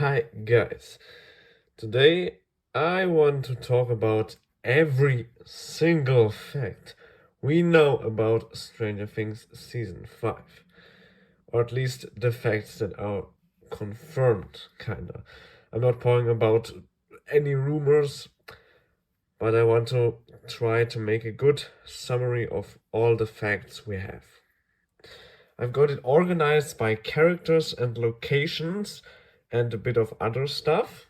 Hi guys, today I want to talk about every single fact we know about Stranger Things Season 5, or at least the facts that are confirmed, kinda. I'm not talking about any rumors, but I want to try to make a good summary of all the facts we have. I've got it organized by characters and locations and a bit of other stuff.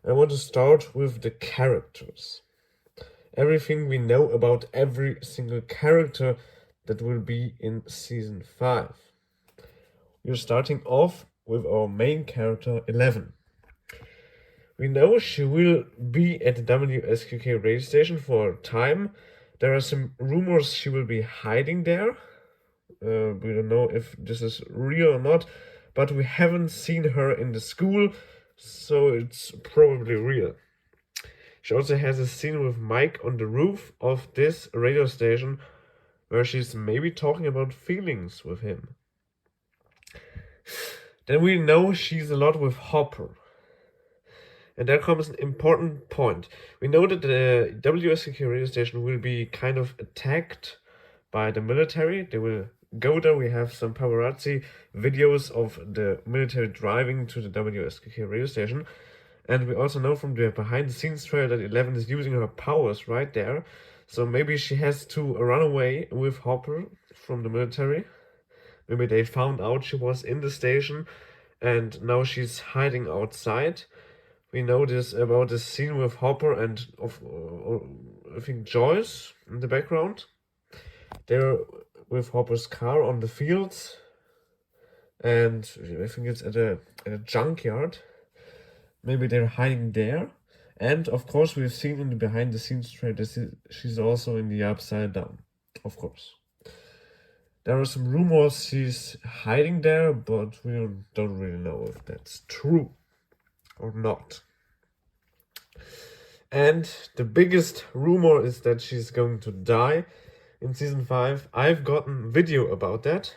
I want to start with the characters. Everything we know about every single character that will be in Season 5. We're starting off with our main character, 11. We know she will be at the WSQK radio station for a time. There are some rumors she will be hiding there. We don't know if this is real or not, but we haven't seen her in the school, so it's probably real. She also has a scene with Mike on the roof of this radio station where she's maybe talking about feelings with him. Then we know she's a lot with Hopper. And there comes an important point. We know that the WSQK radio station will be kind of attacked by the military. They will go there. We have some paparazzi videos of the military driving to the WSQK radio station. And we also know from the behind the scenes trailer that 11 is using her powers right there. So maybe she has to run away with Hopper from the military. Maybe they found out she was in the station and now she's hiding outside. We know this about this scene with Hopper and I think Joyce in the background. They're with Hopper's car on the fields, and I think it's at a junkyard. Maybe they're hiding there. And of course, we've seen in the behind the scenes trailer she's also in the Upside Down, of course. There are some rumors she's hiding there, but we don't really know if that's true or not. And the biggest rumor is that she's going to die in Season 5. I've gotten video about that,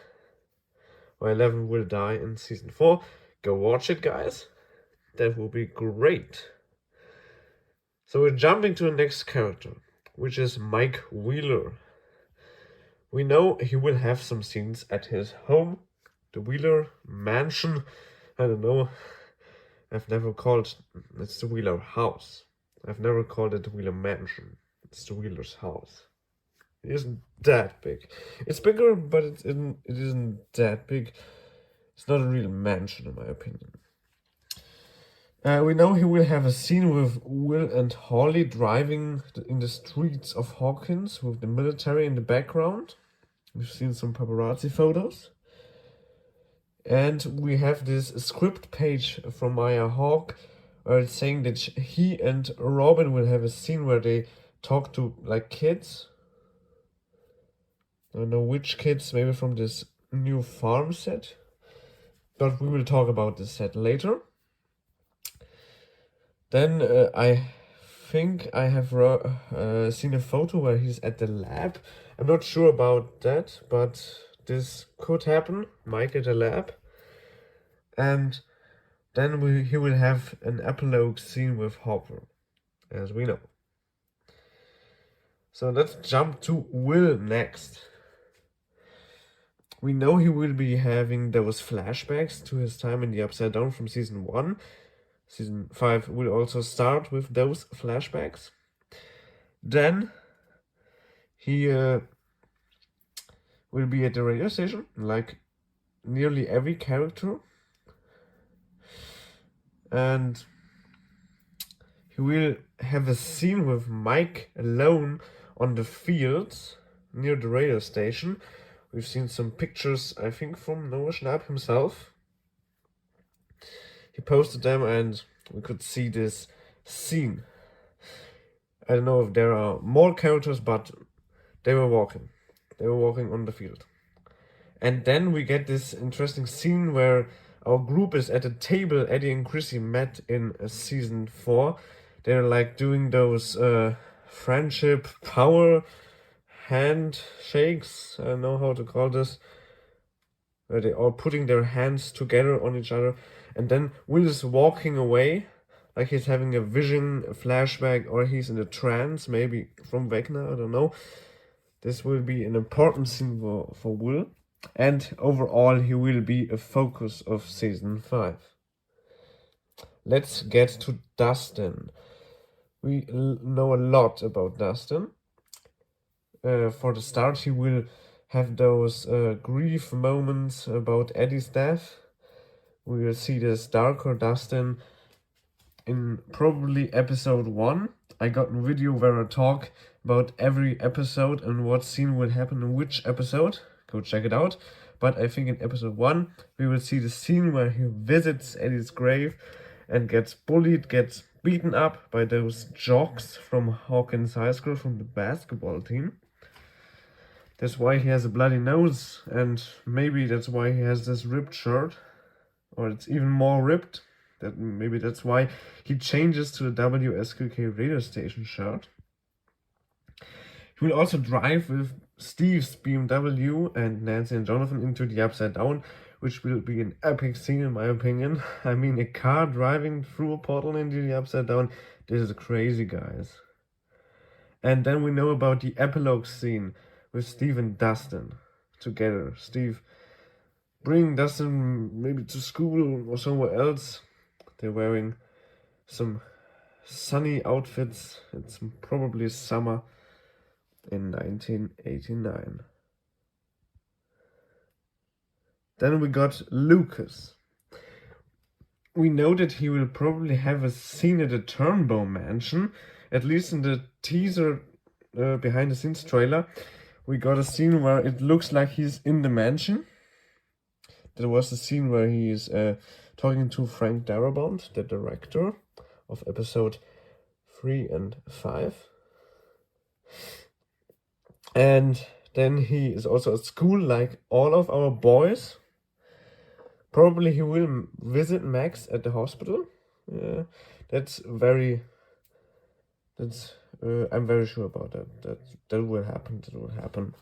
where 11 will die in Season 4. Go watch it, guys. That will be great. So we're jumping to the next character, which is Mike Wheeler. We know he will have some scenes at his home, the Wheeler mansion. I don't know. I've never called it's the Wheeler house. I've never called it the Wheeler mansion. It's the Wheeler's house. It isn't that big. It's bigger, but it isn't that big. It's not a real mansion, in my opinion. We know he will have a scene with Will and Holly driving in the streets of Hawkins with the military in the background. We've seen some paparazzi photos. And we have this script page from Maya Hawke where it's saying that he and Robin will have a scene where they talk to like kids. I don't know which kids, maybe from this new farm set. But we will talk about this set later. Then I think I have seen a photo where he's at the lab. I'm not sure about that, but this could happen. Mike at the lab. And then he will have an epilogue scene with Hopper, as we know. So let's jump to Will next. We know he will be having those flashbacks to his time in the Upside Down from Season 1. Season 5 will also start with those flashbacks. Then he will be at the radio station, like nearly every character. And he will have a scene with Mike alone on the fields near the radio station. We've seen some pictures, I think, from Noah Schnapp himself. He posted them and we could see this scene. I don't know if there are more characters, but they were walking. They were walking on the field. And then we get this interesting scene where our group is at a table Eddie and Chrissy met in Season 4. They're like doing those friendship power handshakes. I don't know how to call this. Where they are putting their hands together on each other. and then Will is walking away, like he's having a vision, a flashback, or he's in a trance, maybe from Vecna, I don't know. This will be an important scene for Will, and overall he will be a focus of season 5. Let's get to Dustin. We know a lot about Dustin. For the start, he will have those grief moments about Eddie's death. We will see this darker Dustin in probably episode 1. I got a video where I talk about every episode and what scene will happen in which episode. Go check it out. But I think in episode 1 we will see the scene where he visits Eddie's grave and gets bullied, gets beaten up by those jocks from Hawkins High School, from the basketball team. That's why he has a bloody nose, and maybe that's why he has this ripped shirt, or it's even more ripped. Maybe that's why he changes to the WSQK radio station shirt. He will also drive with Steve's BMW and Nancy and Jonathan into the Upside Down, which will be an epic scene in my opinion. I mean, a car driving through a portal into the Upside Down, this is crazy, guys. And then we know about the epilogue scene with Steve and Dustin together. Steve bringing Dustin maybe to school or somewhere else. They're wearing some sunny outfits. It's probably summer in 1989. Then we got Lucas. We know that he will probably have a scene at the Turnbow Mansion, at least in the teaser behind the scenes trailer. We got a scene where it looks like he's in the mansion. There was a scene where he is talking to Frank Darabont, the director of episode 3 and 5. And then he is also at school like all of our boys. Probably he will visit Max at the hospital. I'm very sure about that. That will happen.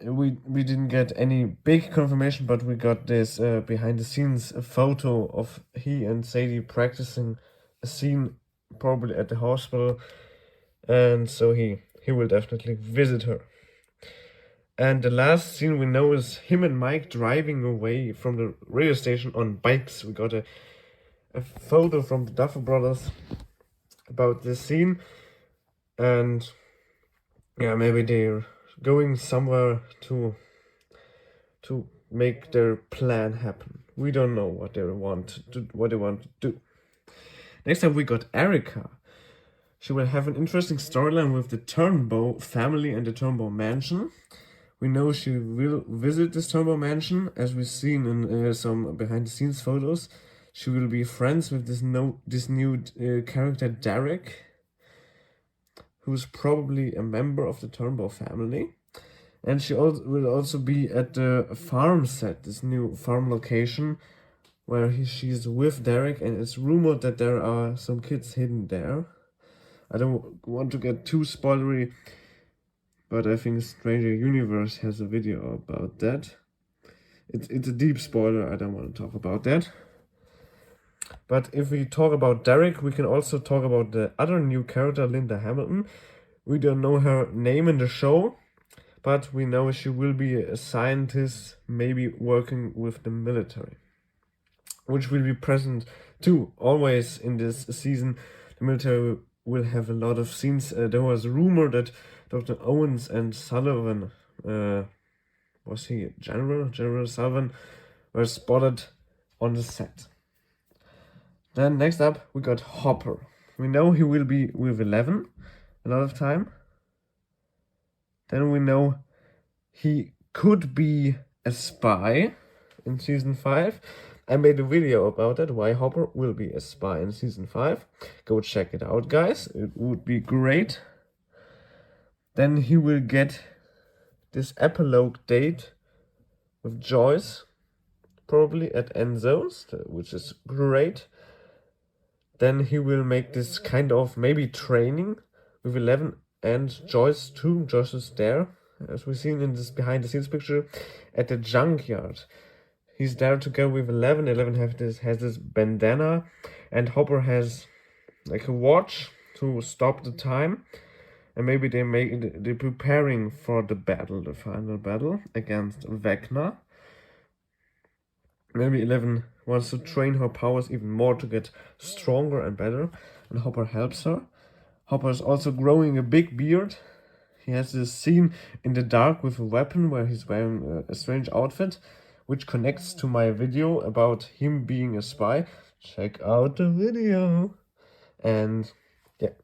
We didn't get any big confirmation, but we got this behind the scenes photo of he and Sadie practicing a scene probably at the hospital, and so he will definitely visit her. And the last scene we know is him and Mike driving away from the radio station on bikes. We got a photo from the Duffer Brothers about this scene, and yeah, maybe they're going somewhere to make their plan happen. We don't know what they want to do. Next up we got Erica. She will have an interesting storyline with the Turnbow family and the Turnbow Mansion. We know she will visit this Turnbow Mansion, as we've seen in some behind the scenes photos. She will be friends with this new character Derek, who's probably a member of the Turnbow family. And she will also be at the farm set, this new farm location, where she's with Derek, and it's rumored that there are some kids hidden there. I don't want to get too spoilery, but I think Stranger Universe has a video about that. It's a deep spoiler, I don't want to talk about that. But if we talk about Derek, we can also talk about the other new character, Linda Hamilton. We don't know her name in the show, but we know she will be a scientist, maybe working with the military, which will be present too. Always in this season, the military will have a lot of scenes. There was a rumor that Dr. Owens and Sullivan, was he General Sullivan, were spotted on the set. Then next up, we got Hopper. We know he will be with Eleven a lot of time. Then we know he could be a spy in season 5. I made a video about that, why Hopper will be a spy in season 5. Go check it out, guys. It would be great. Then he will get this epilogue date with Joyce, probably at Enzo's, which is great. Then he will make this kind of maybe training with Eleven and Joyce too. Joyce is there, as we've seen in this behind the scenes picture, at the junkyard. he's there to go with 11. 11 has this bandana, and Hopper has like a watch to stop the time. And maybe they're preparing for the battle, the final battle against Vecna. Maybe 11 wants to train her powers even more to get stronger and better, and Hopper helps her. Hopper is also growing a big beard. He has this scene in the dark with a weapon where he's wearing a strange outfit, which connects to my video about him being a spy. Check out the video. And yeah,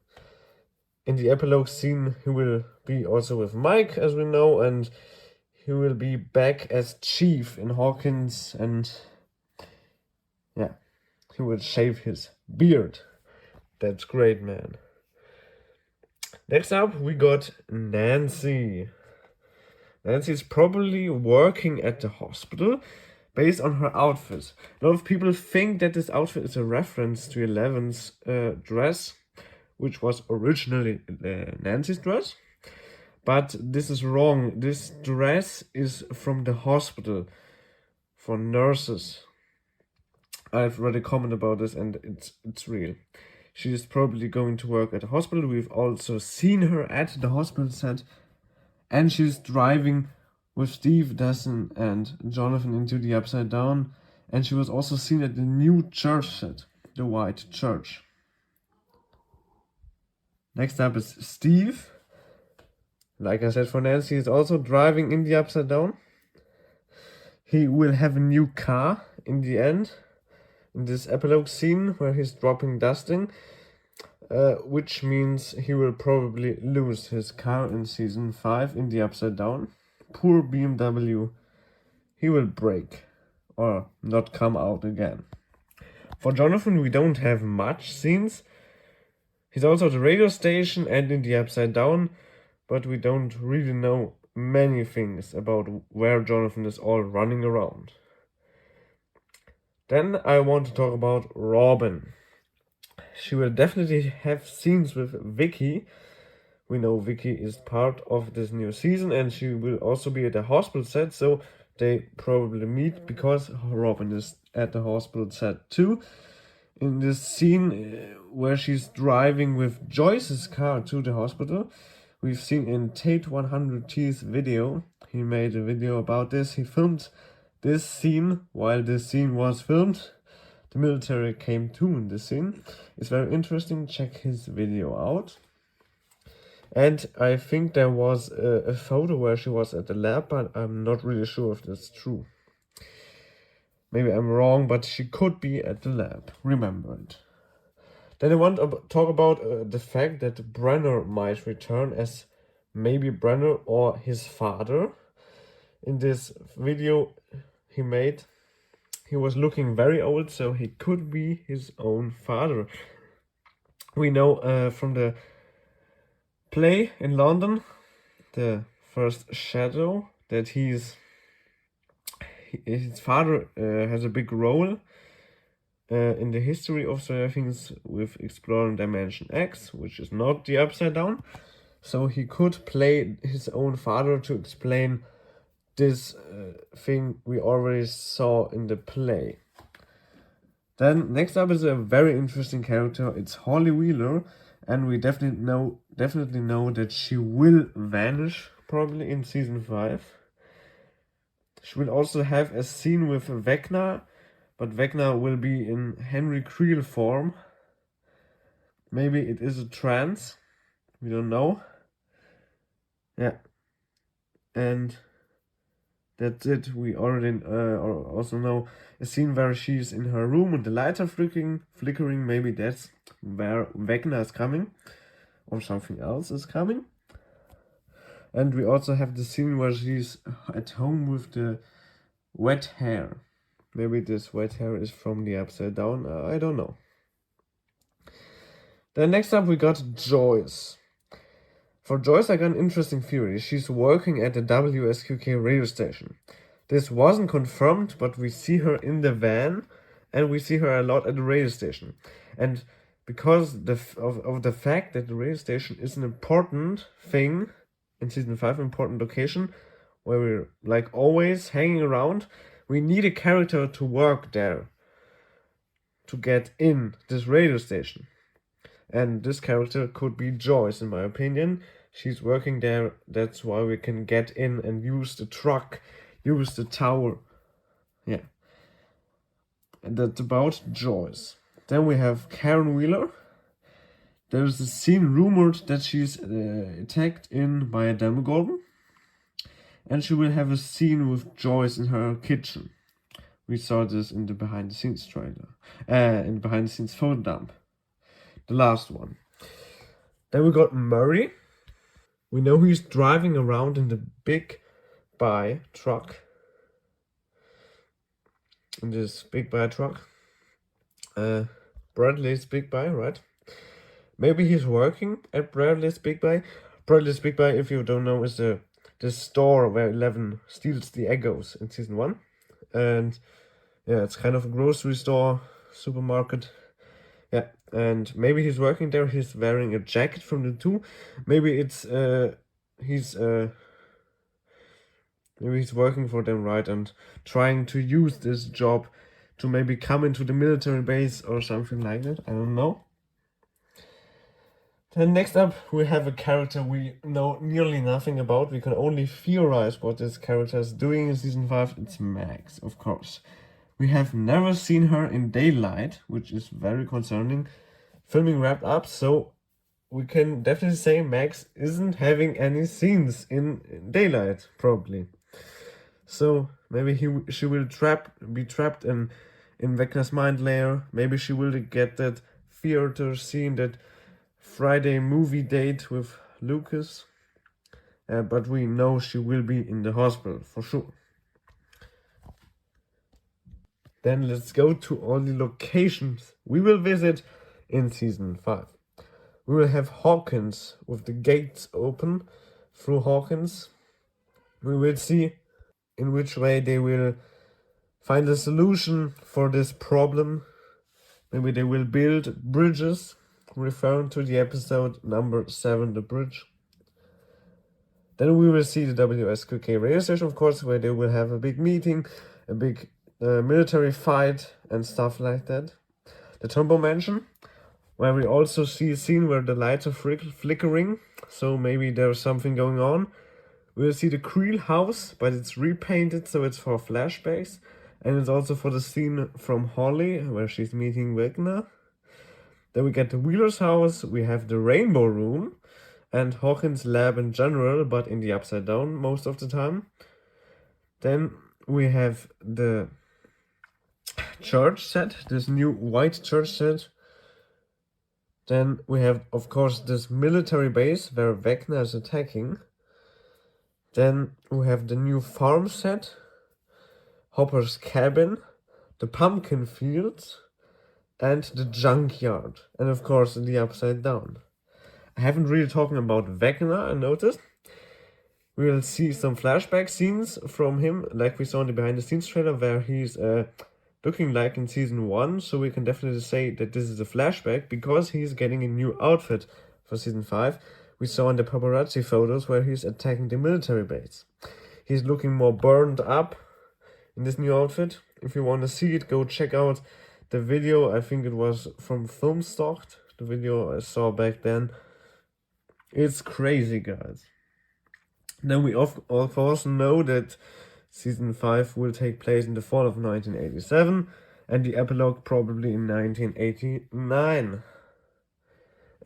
in the epilogue scene, he will be also with Mike, as we know, and he will be back as Chief in Hawkins, and yeah, he will shave his beard. That's great, man. Next up, we got Nancy. Nancy is probably working at the hospital based on her outfit. A lot of people think that this outfit is a reference to 11's dress, which was originally Nancy's dress. But this is wrong. This dress is from the hospital for nurses. I've read a comment about this, and it's real. She is probably going to work at a hospital. We've also seen her at the hospital set, and she's driving with Steve, Dustin, and Jonathan into the Upside Down. And she was also seen at the new church set, the White Church. Next up is Steve. Like I said, for Nancy, he's also driving in the Upside Down. He will have a new car in the end, in this epilogue scene where he's dropping Dustin, which means he will probably lose his car in season 5 in the Upside Down. Poor BMW. He will break or not come out again. For Jonathan, we don't have much scenes. He's also at the radio station and in the Upside Down, but we don't really know many things about where Jonathan is all running around. Then I want to talk about Robin. She will definitely have scenes with Vicky. We know Vicky is part of this new season, and she will also be at the hospital set, so they probably meet because Robin is at the hospital set too. In this scene where she's driving with Joyce's car to the hospital, we've seen in Tate 100T's video. He made a video about this. He filmed this scene while this scene was filmed. The military came too in this scene. It's very interesting. Check his video out. And I think there was a photo where she was at the lab, but I'm not really sure if that's true. Maybe I'm wrong, but she could be at the lab. Remember it. Then I want to talk about the fact that Brenner might return as maybe Brenner or his father. In this video he made, he was looking very old, so he could be his own father. We know from the play in London, The First Shadow, that his father has a big role in the history of Stranger Things with exploring Dimension X, which is not the Upside Down. So he could play his own father to explain this thing we already saw in the play. Then next up is a very interesting character. It's Holly Wheeler, and we definitely know that she will vanish probably in season 5. She will also have a scene with Vecna, but Vecna will be in Henry Creel form. Maybe it is a trance. We don't know. Yeah. And that's it. We already also know a scene where she's in her room and the lights are flickering. Maybe that's where Vecna is coming, or something else is coming. And we also have the scene where she's at home with the wet hair. Maybe this wet hair is from the Upside Down. I don't know. Then next up we got Joyce. For Joyce, I got an interesting theory. She's working at the WSQK radio station. This wasn't confirmed, but we see her in the van, and we see her a lot at the radio station. And because of the fact that the radio station is an important thing in season 5, important location, where we're like always hanging around, We need a character to work there, to get in this radio station. And this character could be Joyce, in my opinion. She's working there, that's why we can get in and use the truck, use the tower. Yeah. And that's about Joyce. Then we have Karen Wheeler. There's a scene rumored that she's attacked in by a Demogorgon. And she will have a scene with Joyce in her kitchen. We saw this in the behind the scenes trailer. In the behind the scenes photo dump. The last one. Then we got Murray. We know he's driving around in the Big Buy truck. In this Big Buy truck. Bradley's Big Buy, right? Maybe he's working at Bradley's Big Buy. Bradley's Big Buy, if you don't know, is the store where Eleven steals the Eggos in season 1. And yeah, it's kind of a grocery store, supermarket. Yeah, and maybe he's working there. He's wearing a jacket from the 2. Maybe it's maybe he's working for them, right, and trying to use this job to maybe come into the military base or something like that. I don't know. Then next up, we have a character we know nearly nothing about. We can only theorize what this character is doing in season 5. It's Max, of course. We have never seen her in daylight, which is very concerning. Filming wrapped up, so we can definitely say Max isn't having any scenes in daylight, probably. So maybe she will be trapped in Vecna's mind layer. Maybe she will get that theater scene, that Friday movie date with Lucas. But we know she will be in the hospital for sure. Then let's go to all the locations we will visit in season 5. We will have Hawkins with the gates open through Hawkins. We will see in which way they will find a solution for this problem. Maybe they will build bridges, referring to the episode number 7, The Bridge. Then we will see the WSQK radio station, of course, where they will have a big meeting, a big military fight and stuff like that. The Tombo Mansion, where we also see a scene where the lights are flickering, so maybe there's something going on. We'll see the Creel house, but it's repainted, so it's for flashbacks, and it's also for the scene from Holly, where she's meeting Vecna. Then we get the Wheeler's house, we have the Rainbow Room, and Hawkins' lab in general, but in the upside down most of the time. Then we have the church set, this new white church set. Then we have, of course, this military base where Vecna is attacking. Then we have the new farm set, Hopper's cabin, the pumpkin fields, and the junkyard. And of course, the upside down. I haven't really talked about Vecna, I noticed. We will see some flashback scenes from him, like we saw in the behind the scenes trailer, where he's looking like in season 1, so we can definitely say that this is a flashback because he's getting a new outfit for season 5. We saw in the paparazzi photos where he's attacking the military base. He's looking more burned up in this new outfit. If you want to see it, go check out the video. I think it was from Filmstock, the video I saw back then. It's crazy, guys. Then we of course know that season 5 will take place in the fall of 1987 and the epilogue probably in 1989.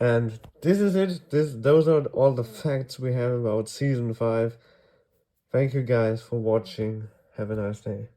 And this is it. Those are all the facts we have about season 5. Thank you guys for watching. Have a nice day.